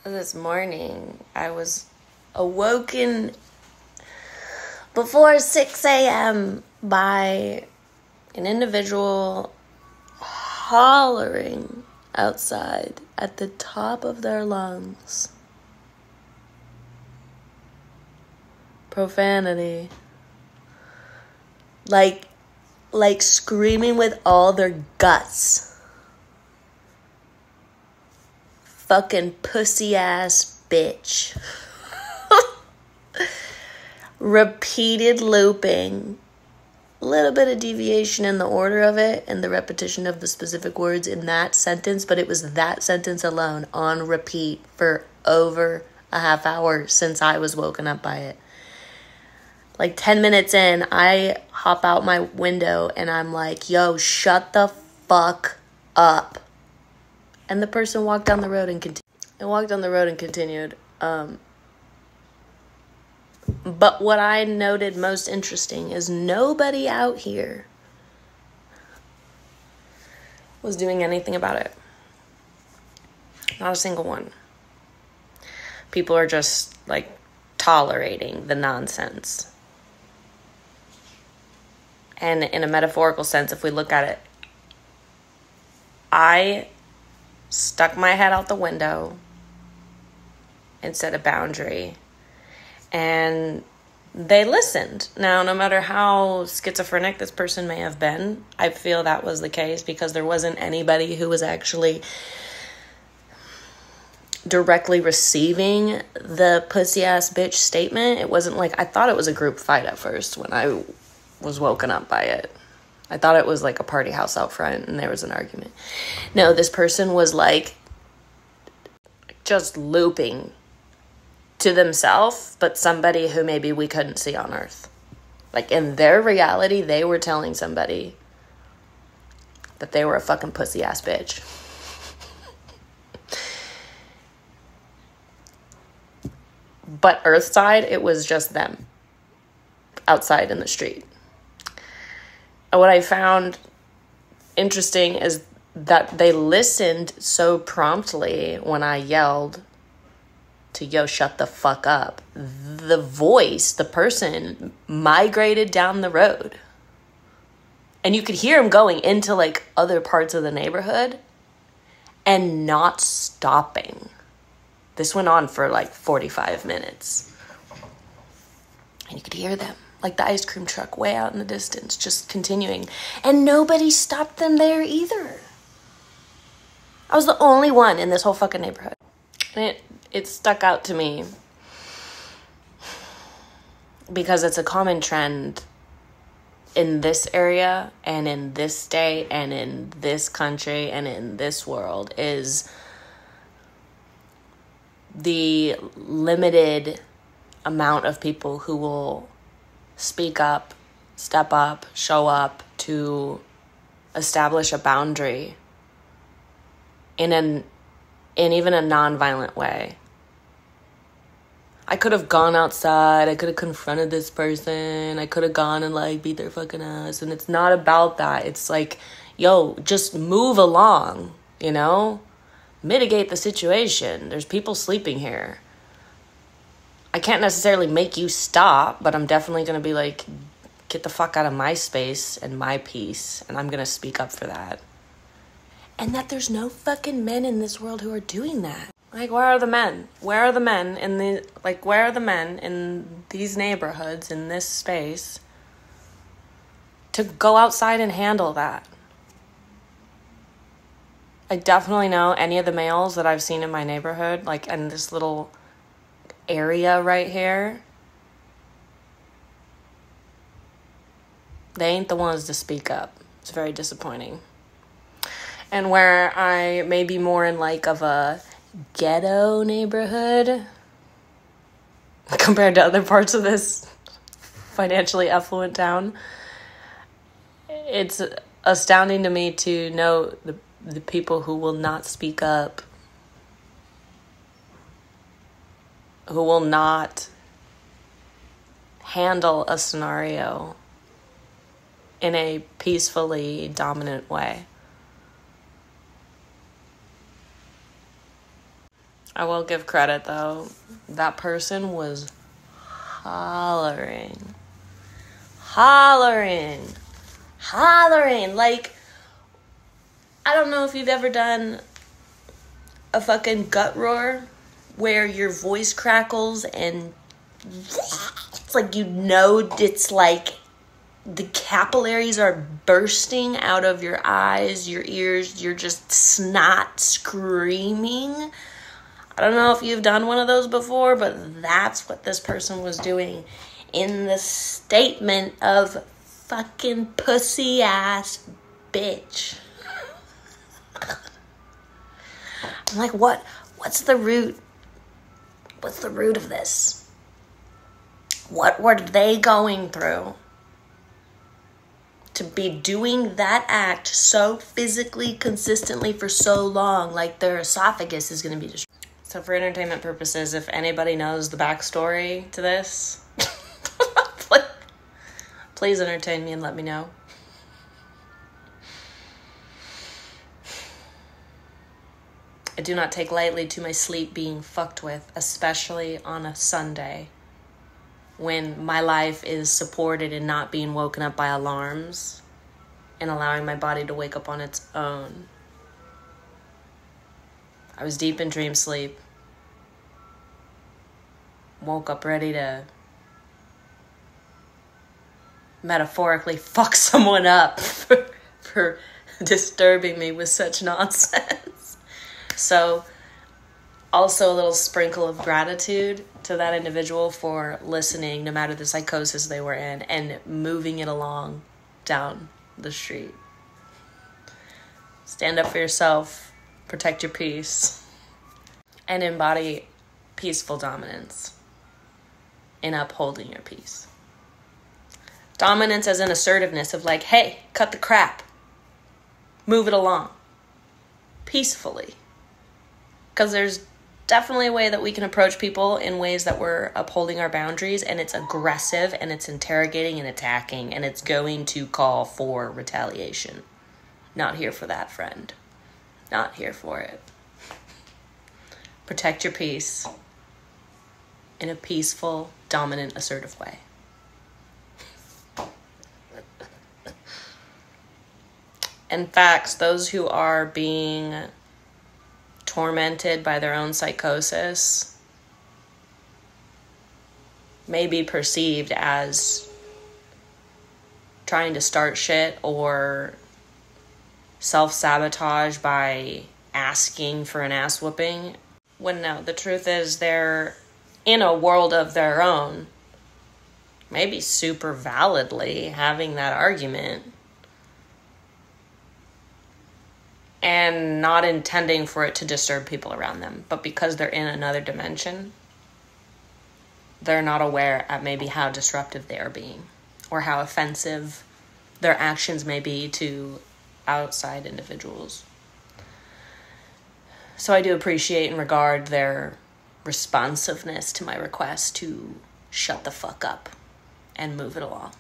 This morning, I was awoken before 6 a.m. by an individual hollering outside at the top of their lungs. Profanity. Like screaming with all their guts. Fucking pussy ass bitch. Repeated looping. A little bit of deviation in the order of it and the repetition of the specific words in that sentence, but it was that sentence alone on repeat for over a half hour since I was woken up by it. Like 10 minutes in, I hop out my window and I'm like, yo, shut the fuck up. And the person walked down the road and continued. But what I noted most interesting is nobody out here was doing anything about it. Not a single one. People are just like tolerating the nonsense. And in a metaphorical sense, if we look at it, I stuck my head out the window and set a boundary. And they listened. Now, no matter how schizophrenic this person may have been, I feel that was the case because there wasn't anybody who was actually directly receiving the pussy ass bitch statement. It wasn't like, I thought it was a group fight at first when I was woken up by it. I thought it was like a party house out front and there was an argument. No, this person was like just looping to themselves, but somebody who maybe we couldn't see on Earth. Like in their reality, they were telling somebody that they were a fucking pussy ass bitch. But Earthside, it was just them outside in the street. And what I found interesting is that they listened so promptly when I yelled to, yo, shut the fuck up. The voice, the person, migrated down the road. And you could hear him going into like other parts of the neighborhood and not stopping. This went on for like 45 minutes. And you could hear them. Like the ice cream truck way out in the distance, just continuing. And nobody stopped them there either. I was the only one in this whole fucking neighborhood. And it stuck out to me because it's a common trend in this area and in this state and in this country and in this world is the limited amount of people who will speak up, step up, show up to establish a boundary in even a non-violent way. I could have gone outside, I could have confronted this person, I could have gone and like beat their fucking ass, and it's not about that. It's like, yo, just move along, you know? Mitigate the situation. There's people sleeping here. I can't necessarily make you stop, but I'm definitely going to be like, get the fuck out of my space and my peace, and I'm going to speak up for that. And that there's no fucking men in this world who are doing that. Like, where are the men? Where are the men where are the men in these neighborhoods, in this space, to go outside and handle that? I definitely know any of the males that I've seen in my neighborhood, like in this little area right here, they ain't the ones to speak up. It's very disappointing. And where I may be more in like of a ghetto neighborhood compared to other parts of this financially affluent town, it's astounding to me to know the people who will not speak up, who will not handle a scenario in a peacefully dominant way. I will give credit, though. That person was hollering. Like, I don't know if you've ever done a fucking gut roar where your voice crackles and it's like, it's like the capillaries are bursting out of your eyes, your ears, you're just snot screaming. I don't know if you've done one of those before, but that's what this person was doing in the statement of fucking pussy ass bitch. I'm like, what's the root? What's the root of this? What were they going through to be doing that act so physically consistently for so long? Like, their esophagus is going to be destroyed. So for entertainment purposes, if anybody knows the backstory to this, please entertain me and let me know. I do not take lightly to my sleep being fucked with, especially on a Sunday when my life is supported in not being woken up by alarms and allowing my body to wake up on its own. I was deep in dream sleep. Woke up ready to metaphorically fuck someone up for disturbing me with such nonsense. So, also a little sprinkle of gratitude to that individual for listening, no matter the psychosis they were in, and moving it along down the street. Stand up for yourself, protect your peace, and embody peaceful dominance in upholding your peace. Dominance as an assertiveness of like, hey, cut the crap. Move it along. Peacefully. Because there's definitely a way that we can approach people in ways that we're upholding our boundaries, and it's aggressive, and it's interrogating and attacking, and it's going to call for retaliation. Not here for that, friend. Not here for it. Protect your peace in a peaceful, dominant, assertive way. In fact, those who are being tormented by their own psychosis may be perceived as trying to start shit or self-sabotage by asking for an ass whooping, when no, the truth is they're in a world of their own, maybe super validly having that argument and not intending for it to disturb people around them. But because they're in another dimension, they're not aware at maybe how disruptive they are being or how offensive their actions may be to outside individuals. So I do appreciate and regard their responsiveness to my request to shut the fuck up and move it along.